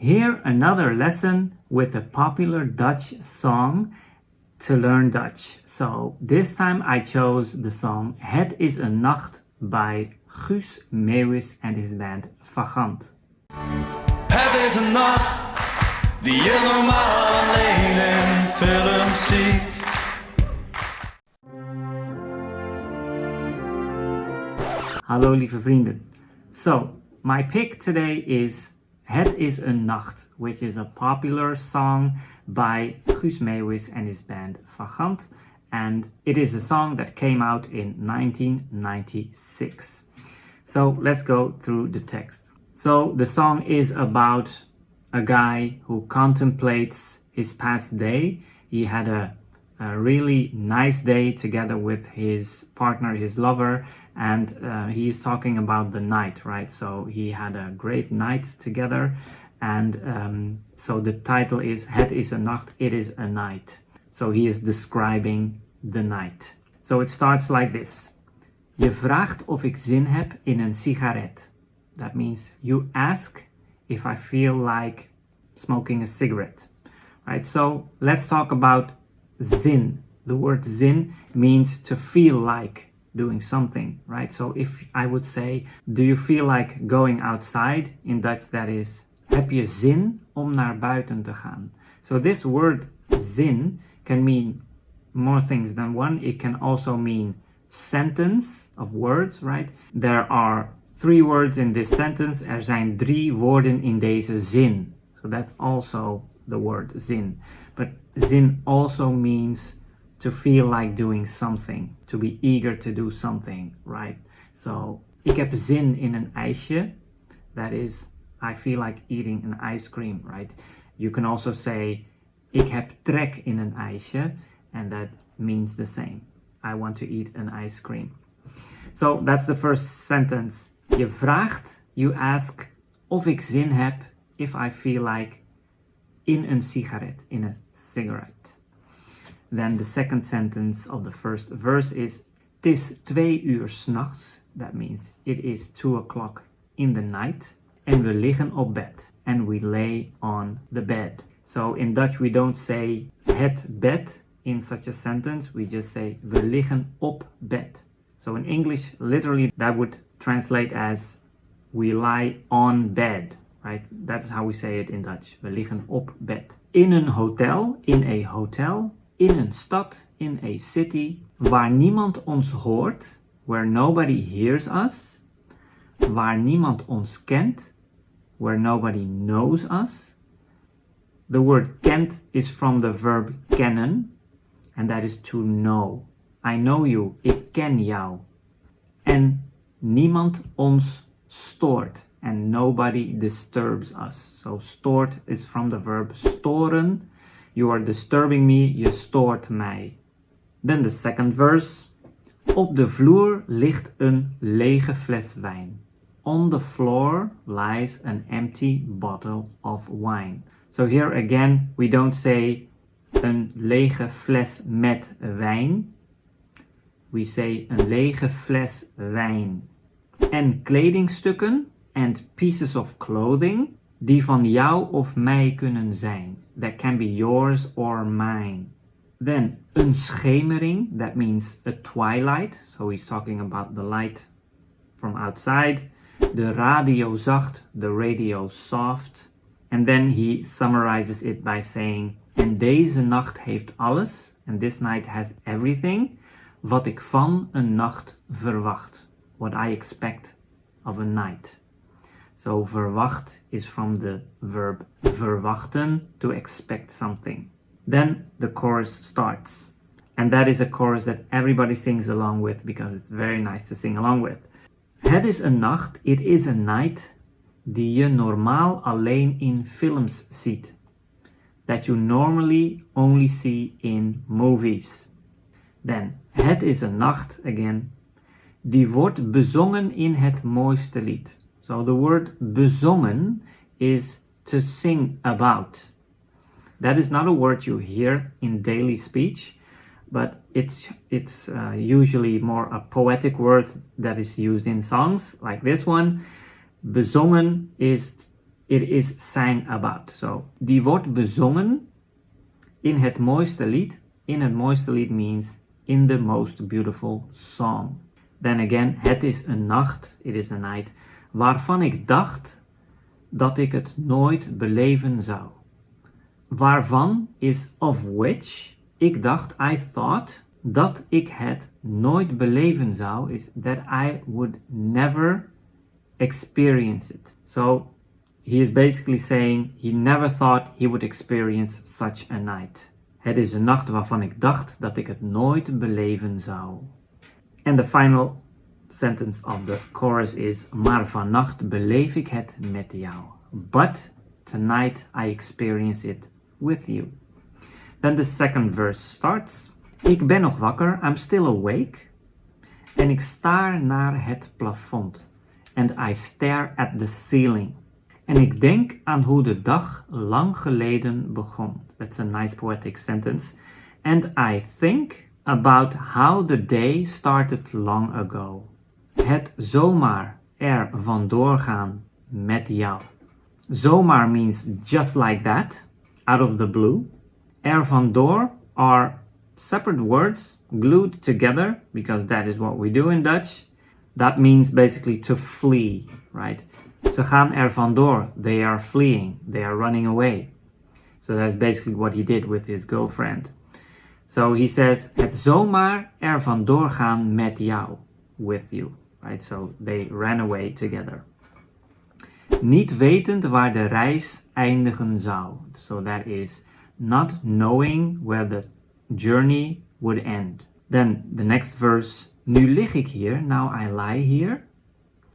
Here another lesson with a popular Dutch song to learn Dutch. So this time I chose the song Het is een Nacht by Guus Meeuwis and his band Vagant. Het is een nacht die je normaal alleen in films ziet. Hallo lieve vrienden. So, my pick today is Het is een Nacht, which is a popular song by Guus Meeuwis and his band Vagant. And it is a song that came out in 1996. So let's go through the text. So the song is about a guy who contemplates his past day. He had a really nice day together with his partner, his lover, and he is talking about the night, right? So he had a great night together, and so the title is Het is een Nacht, it is a night. So he is describing the night. So it starts like this. Je vraagt of ik zin heb in een sigaret. That means you ask if I feel like smoking a cigarette, right? So let's talk about zin. The word zin means to feel like doing something, right? So if I would say, do you feel like going outside? In Dutch that is, heb je zin om naar buiten te gaan? So this word zin can mean more things than one. It can also mean sentence of words, right? There are 3 words in this sentence. Er zijn 3 woorden in deze zin. So that's also the word zin. But zin also means to feel like doing something, to be eager to do something, right? So, ik heb zin in een ijsje. That is, I feel like eating an ice cream, right? You can also say, ik heb trek in een ijsje, and that means the same. I want to eat an ice cream. So, that's the first sentence. Je vraagt, you ask, of ik zin heb, if I feel like, in een sigaret, in a cigarette. Then the second sentence of the first verse is, het is 2 uur 's nachts. That means it is 2 o'clock in the night. En we liggen op bed. And we lay on the bed. So in Dutch we don't say het bed in such a sentence. We just say we liggen op bed. So in English, literally that would translate as we lie on bed. Right? That's how we say it in Dutch. We liggen op bed. In een hotel, in a hotel, in een stad, in a city, waar niemand ons hoort, where nobody hears us, waar niemand ons kent, where nobody knows us. The word kent is from the verb kennen, and that is to know. I know you, ik ken jou. En niemand ons stoort. And nobody disturbs us. So stoort is from the verb storen. You are disturbing me, je stoort mij. Then the second verse. Op de vloer ligt een lege fles wijn. On the floor lies an empty bottle of wine. So here again, we don't say een lege fles met wijn. We say een lege fles wijn. En kledingstukken and pieces of clothing die van jou of mij kunnen zijn. That can be yours or mine. Then, een schemering, that means a twilight. So he's talking about the light from outside. De radio zacht, the radio soft. And then he summarizes it by saying, en deze nacht heeft alles, and this night has everything, wat ik van een nacht verwacht. What I expect of a night. So verwacht is from the verb verwachten, to expect something. Then the chorus starts. And that is a chorus that everybody sings along with because it's very nice to sing along with. Het is een nacht, it is a night, die je normaal alleen in films ziet. That you normally only see in movies. Then, het is een nacht, again, die wordt bezongen in het mooiste lied. So the word bezongen is to sing about. That is not a word you hear in daily speech, but it's usually more a poetic word that is used in songs like this one. Bezongen is it is sang about. So, die wordt bezongen in het mooiste lied. In het mooiste lied means in the most beautiful song. Then again, het is een nacht, it is a night, waarvan ik dacht dat ik het nooit beleven zou. Waarvan is of which. Ik dacht, I thought, dat ik het nooit beleven zou, is that I would never experience it. So, he is basically saying he never thought he would experience such a night. Het is een nacht waarvan ik dacht dat ik het nooit beleven zou. And the final sentence of the chorus is, maar vannacht beleef ik het met jou. But tonight I experience it with you. Then the second verse starts. Ik ben nog wakker, I'm still awake. En ik staar naar het plafond. And I stare at the ceiling. En ik denk aan hoe de dag lang geleden begon. That's a nice poetic sentence. And I think about how the day started long ago. Het zomaar er vandoor gaan met jou. Zomaar means just like that, out of the blue. Er vandoor are separate words glued together, because that is what we do in Dutch. That means basically to flee, right? Ze gaan er vandoor. They are fleeing. They are running away. So that's basically what he did with his girlfriend. So he says, het zomaar er vandoor gaan met jou, with you, right? So they ran away together. Niet wetend waar de reis eindigen zou. So that is not knowing where the journey would end. Then the next verse. Nu lig ik hier, now I lie here,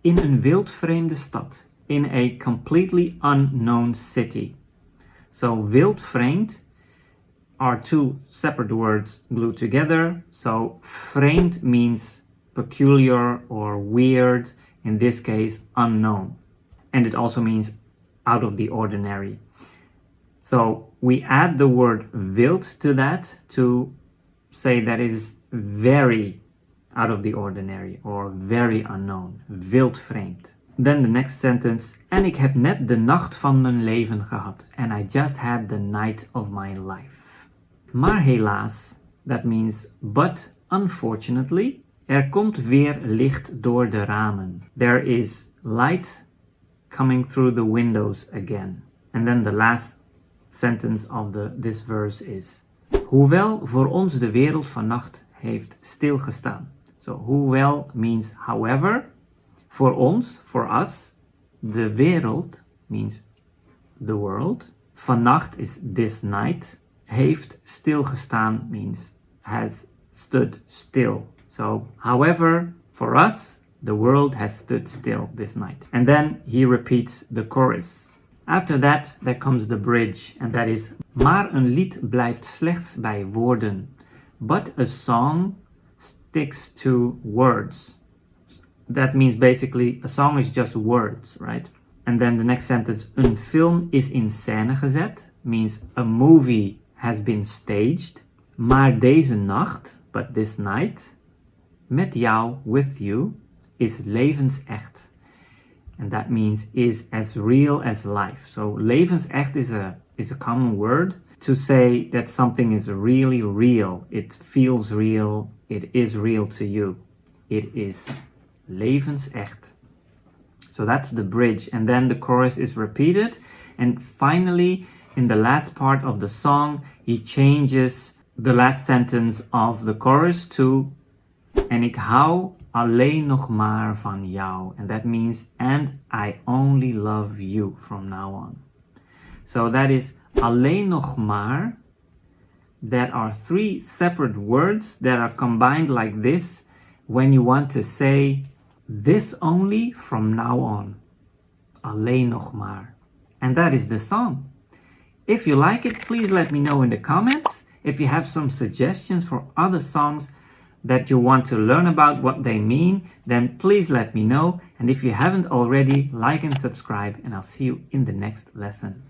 in een wildvreemde stad. In a completely unknown city. So wildvreemd are two separate words glued together. So vreemd means peculiar or weird. In this case, unknown. And it also means out of the ordinary. So we add the word wild to that to say that it is very out of the ordinary or very unknown. Wildvreemd. Then the next sentence. En ik heb net de nacht van mijn leven gehad. And I just had the night of my life. Maar helaas, that means but unfortunately, er komt weer licht door de ramen. There is light coming through the windows again. And then the last sentence of this verse is. Hoewel voor ons de wereld vannacht heeft stilgestaan. So hoewel means however. For ons, for us, de wereld means the world. Vannacht is this night. Heeft stilgestaan means has stood still. So, however, for us, the world has stood still this night. And then he repeats the chorus. After that, there comes the bridge, and that is, maar een lied blijft slechts bij woorden. But a song sticks to words. That means basically a song is just words, right? And then the next sentence, een film is in scène gezet, means a movie has been staged. Maar deze nacht, but this night, met jou, with you, is levensecht. And that means is as real as life. So levensecht is a common word to say that something is really real. It feels real. It is real to you. It is levensecht. So that's the bridge. And then the chorus is repeated. And finally, in the last part of the song, he changes the last sentence of the chorus to en ik hou alleen nog maar van jou. And that means and I only love you from now on. So that is alleen nog maar. That are three separate words that are combined like this when you want to say this only from now on. Alleen nog maar. And that is the song. If you like it, please let me know in the comments. If you have some suggestions for other songs that you want to learn about what they mean, then please let me know. And if you haven't already, like and subscribe, and I'll see you in the next lesson.